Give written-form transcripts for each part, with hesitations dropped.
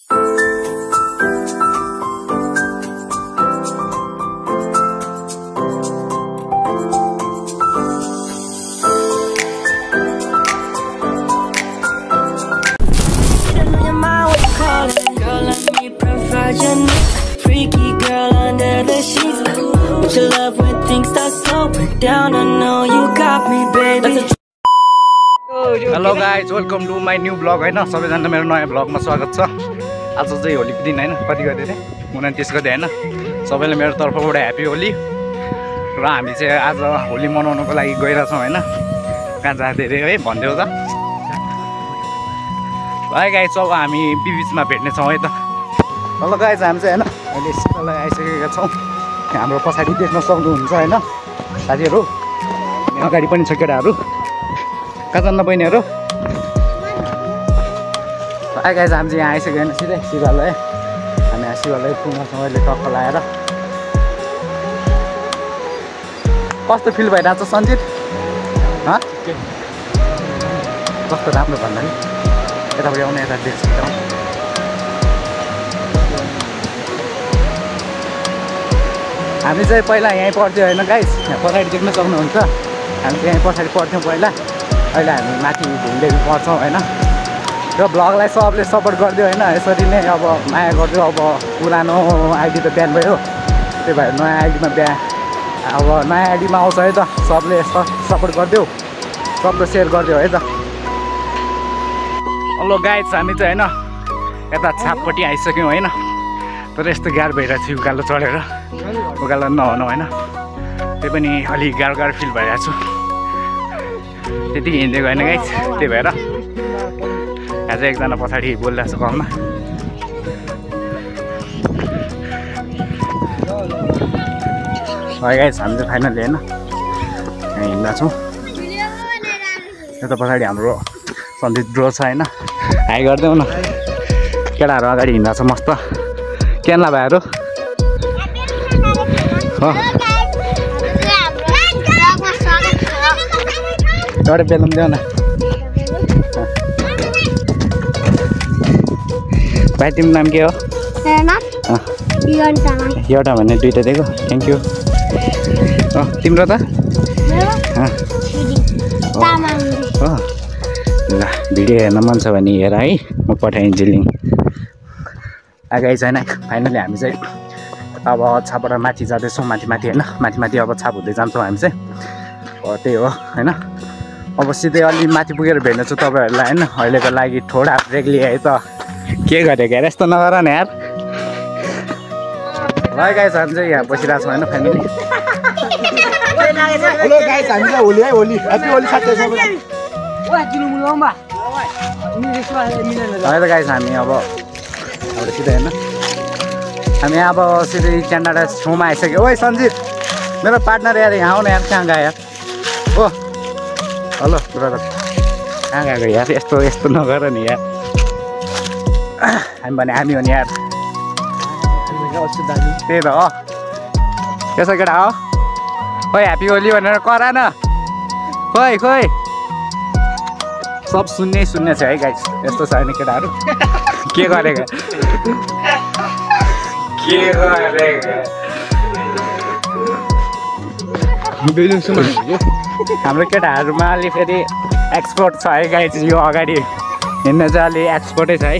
Hello guys, welcome to my new blog होइन। सबैजना मेरो नयाँ ब्लगमा स्वागत छ। आज चाहिँ होलीको दिन होइन, कति गते अरे 29 गते होइन। सबैलाई मेरो तर्फबाट ह्याप्पी होली। र हामी चाहिँ आज होली मनाउनको लागि गइरहेछौँ होइन। कहाँ जाँदै अरे है भनिदेऊ त है गाइज। अब हामी बिचमा भेट्नेछौँ है त। हेलो गाइज, हामी चाहिँ होइन अहिले शीतललाई आइसकेका छौँ। हाम्रो पछाडि देख्न सक्नुहुन्छ होइन साथीहरू। अगाडि पनि छ केटाहरू। कहाँ जान्न बहिनीहरू? गाइज हामी चाहिँ यहाँ आइसक्यो होइन सिधै शिवालय। हामी यहाँ शिवालय पुग्छौँ अहिले टक्क लगाएर। कस्तो फिल भइरहेको छ सञ्जित? कस्तो राम्रो भन्दा नि यतापट्टि आउने यता देख्छ। हामी चाहिँ पहिला यहीँ पढ्थ्यौँ होइन गाइज। यहाँ पछाडि देख्न सक्नुहुन्छ। हामी चाहिँ यहीँ पछाडि पढ्थ्यौँ पहिला। अहिले हामी माथि घुमदेखि पढ्छौँ होइन। र ब्लगलाई सबले सपोर्ट गरिदियो होइन। यसरी नै अब माया गरिदियो। अब पुरानो आइडी त ब्यान भयो, त्यही भएर नयाँ आइडीमा अब नयाँ आइडीमा आउँछ है त। सबले सपोर्ट गरिदियो, सबले सेयर गरिदियो है त। हेलो गाइज, हामी चाहिँ होइन यता छापपट्टि आइसक्यौँ होइन। तर यस्तो गाह्रो भइरहेको छ उकालो चढेर। उकालो नहुनु होइन, त्यही पनि अलिक गाह्रो फिल भइरहेको छु। त्यतिकै हिँड्दै गएन गाइज, त्यही भएर यहाँ चाहिँ एकजना पछाडि बोलिरहेको छ कलमा। है गाइज, हामी चाहिँ फाइनली होइन यहाँ हिँड्दा छौँ। यता पछाडि हाम्रो सन्जित ब्रो छ होइन। हाई गरिदेऊ न। केटाहरू अगाडि हिँड्दा छ मस्त। केन्ला भाइहरू एउटा बेलुन देऊ न भाइ। तिम्रो नाम के हो? एउटा भने दुइटा दिएको। Thank you. तिम्रो त? ल भिडियो हेर्न मन छ भने हेर है, म पठाइदिन्छु लिङ्क। आगाइ छैन। फाइनली हामी चाहिँ अब छापबाट माथि जाँदैछौँ। माथि होइन, माथि अब छाप हुँदै जान्छौँ हामी चाहिँ। त्यही हो होइन। अब सिधै अलि माथि पुगेर भेट्नेछु तपाईँहरूलाई होइन। अहिलेको लागि थोडा ब्रेक लिए है त। के गरेको यार, यस्तो नगर न यार। ल गाइस, हामी चाहिँ यहाँ बसिरहेको छौँ होइन फ्यामिली। हेलो गाइस, हामी चाहिँ होली है, होली ह्याप्पी होली साथै सबैलाई। है त गाइस, हामी अब सिधै होइन हामी अब सिधै क्यानाडा छेउमा आइसक्यो। ओइ सञ्जित, मेरो पार्टनर यार यहाँ आउन यार। कहाँ गयो यार? हो हेलो ब्रदर, कहाँ गएको यार? यस्तो नगर नि यार। हामी भने हामी हो नि यार। त्यही त हो। त्यसो केटा हो खोइ ह्याप्पी होली भनेर करा न। खोइ सब सुन्ने छ है गाइस। यस्तो छ नि केटाहरू। के गरेको हाम्रो केटाहरूमा अलि फेरि एक्सपोर्ट छ है गाइस। यो अगाडि हिँड्न चाहिँ अलि एक्सपोर्टै छ है।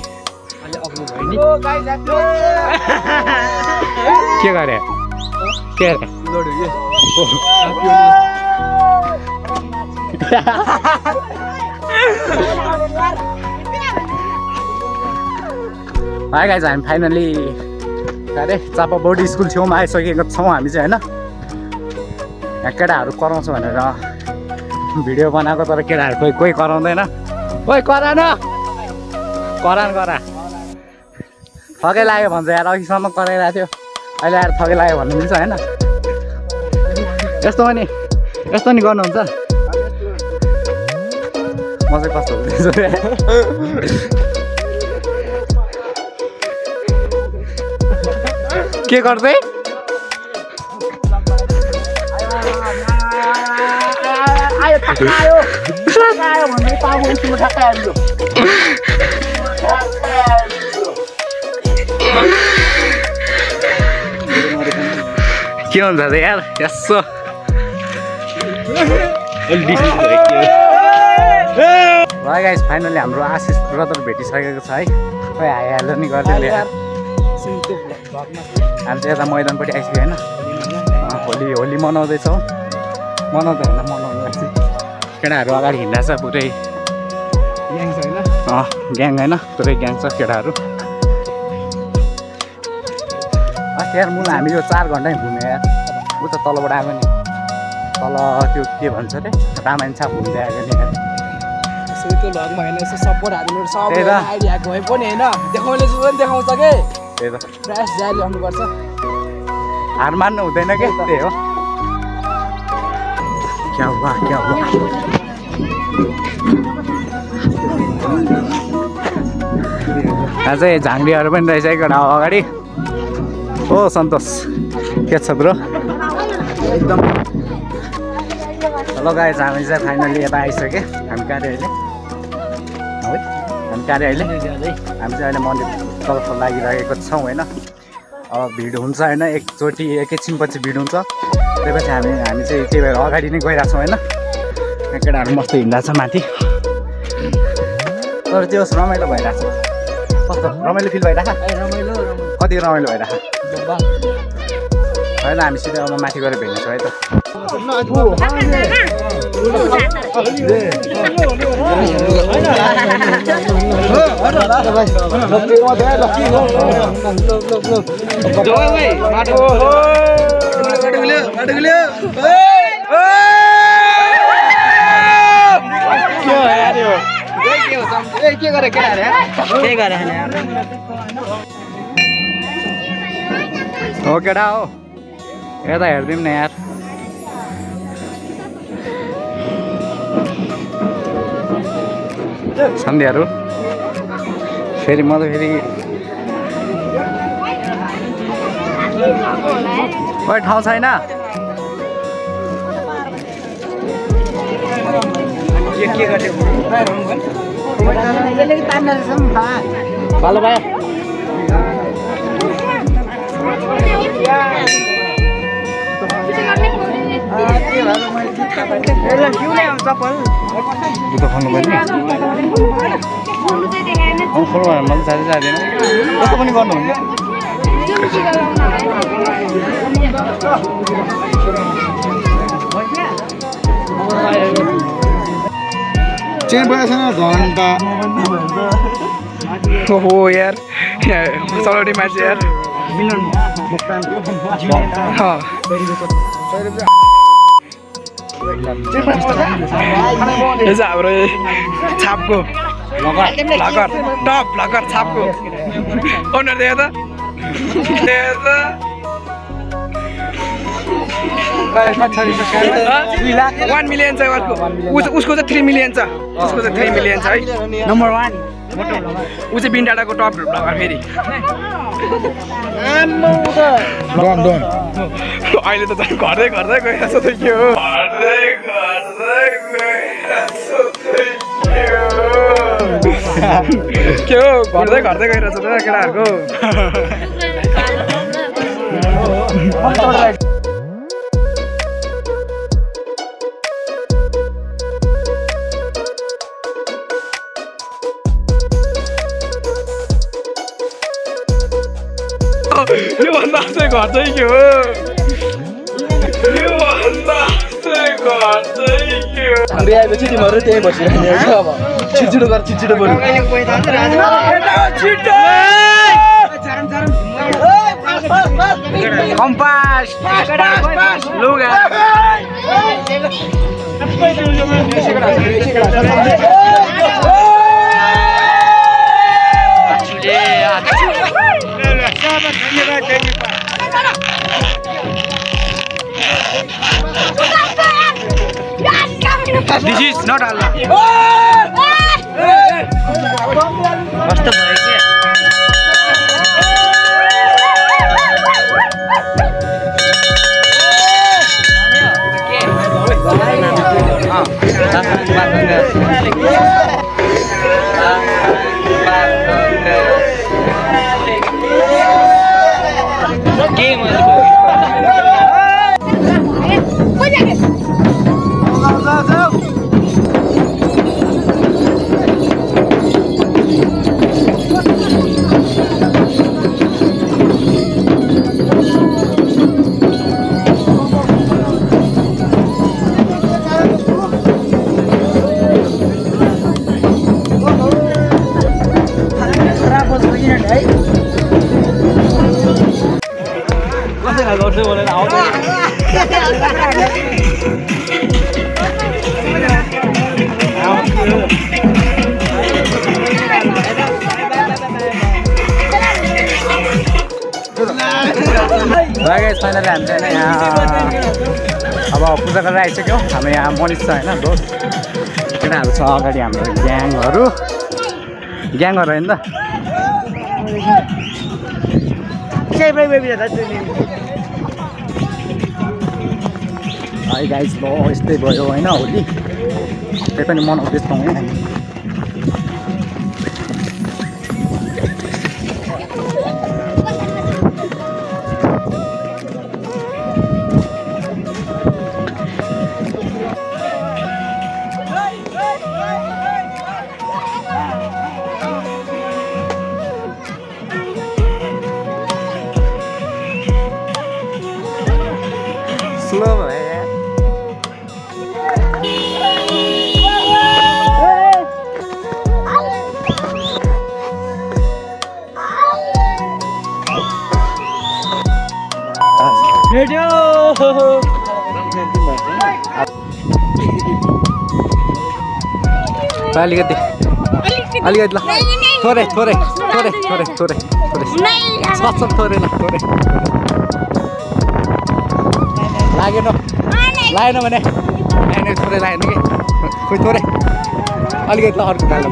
के गरे है गाइस, हामी फाइनली अरे चापा बोर्ड स्कुल छेउमा आइसकेको छौँ हामी चाहिँ होइन। यहाँ केटाहरू कराउँछ भनेर भिडियो बनाएको, तर केटाहरू कोही कराउँदैन। ओइ करा न, करा थकै लाग्यो भन्छ यार। अघिसम्म कराइरहेको थियो, अहिले आएर थकै लाग्यो भन्नु मिल्छ होइन। यस्तो नि गर्नुहुन्छ। म चाहिँ कस्तो हुँदैछु के गर्दै? आयो भन्दै के हुन्छ त यार यसो गाइस फाइनली हाम्रो आशिष ब्रदर भेटिसकेको छ है खै आइहाल्यो नि गर्दै हामी चाहिँ यता मैदानपट्टि आइसक्यो होइन होली मनाउँदैछौँ मनाउँदै होइन मनाउँदैछ केटाहरू अगाडि हिँड्दैछ पुरै ग्याङ छ होइन ग्याङ होइन पुरै ग्याङ छ केटाहरू अस्ति यार मुला हामी यो 4 घन्टा घुम्यो यार ऊ त तलबाट आएको नि तल त्यो के भन्छ अरे रामायण छाप घुम्दै आएको नि यार त्यो भ्लगमा होइन यसो सपोर्ट हाल्नु सबै आइडिया गए पनि होइन देखाउने जस्तो पनि देखाउँछ के त्यही त प्रयास जारी राख्नुपर्छ हार मान्नु हुँदैन के त्यही हो क्या हुआ अझै झाङ्ग्रीहरू पनि रहेछ एकवटा अगाडि ओ सन्तोष के छ ब्रो एकदम ल गाइस हामी चाहिँ फाइनली यता आइसक्यो हामी कार्यालय हामी चाहिँ अहिले मन्दिरतर्फ लागिरहेको छौँ होइन अब भिड हुन्छ होइन एकचोटि एकैछिनपछि भिड हुन्छ त्यसपछि हामी चाहिँ त्यही भएर अगाडि नै गइरहेको छौँ होइन केटाहरू मस्त हिँड्दैछ माथि तर त्यो रमाइलो भइरहेछ कस्तो रमाइलो फिल भइरहेछ कति रमाइलो भइरहेछ होइन हामी सिधै अब माथि गएर भेट्नेछौँ है त हो केटा हो यता हेरिदिउँ न यार सन्ध्याहरू फेरि म त फेरि ठाउँ छैन भालो भाइ जुत्ता खोल्नु पर्ने खोल्नु भयो मलाई जाँदै जाँदैन कस्तो पनि गर्नुहुन्छ चेन परेको छैन घन्टा हो यार चलौटी मान्छे यार हाम्रो छापको भ्लगर टप भ्लगर छापको ओनर देख त 1 मिलियन छ उसको चाहिँ 3 मिलियन छ उसको चाहिँ 3 मिलियन छ है नम्बर 1 ऊ चाहिँ बिनडाँडाको टप भ्लगर फेरि अहिले त झन् घट्दै गइरहेछ त के हो के हो घट्दै गइरहेछ त केटाहरूको योभन्दा चाहिँ घट्दै के हो हामी आएपछि तिमीहरू त्यही बसिरहने हो अब छिटो गर छिटो बरु कम्पास लुगा This is not Allah. Must have game. Guys finally हामी चाहिँ यहाँ अब पूजा गरेर आइसक्यौँ। हाम्रो यहाँ मनिष छ होइन दोस्त केटाहरू छ अगाडि हाम्रो ग्याङहरू होइन त है गाइस ल यस्तै भयो होइन होली त्यही पनि मनाउँदैछौँ है हामी। स्लो भयो अलिकति ल थोरै थोरै लागेन भने थोरै लागेन कि खोइ थोरै अलिकति ल अर्को गालो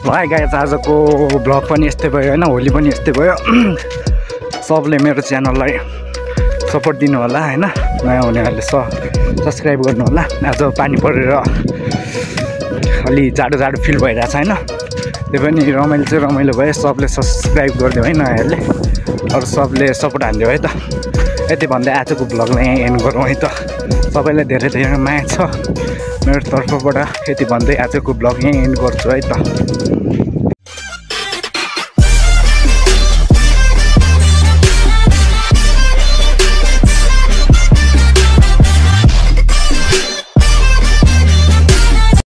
भाइ गाइस आजको ब्लग पनि यस्तै भयो होइन होली पनि यस्तै भयो। सबले मेरो च्यानललाई सपोर्ट दिनु होला होइन नयाँ हुनेहरूले सब्सक्राइब गर्नु होला। आज पानी परेर अलि जाडो फिल भइरहेछ होइन त्यही पनि रमाइलो भयो। सबले सब्सक्राइब गरिदियो है नयाँहरूले अरू सबले सपोर्ट हानिदियो है त। यति भन्दै आजको ब्लगलाई यहाँ एन्ड गरौँ है त। सबैलाई धेरै माया छ मेरो तर्फबाट। यति भन्दै आजको ब्लग यहीँ एन्ड गर्छु है त।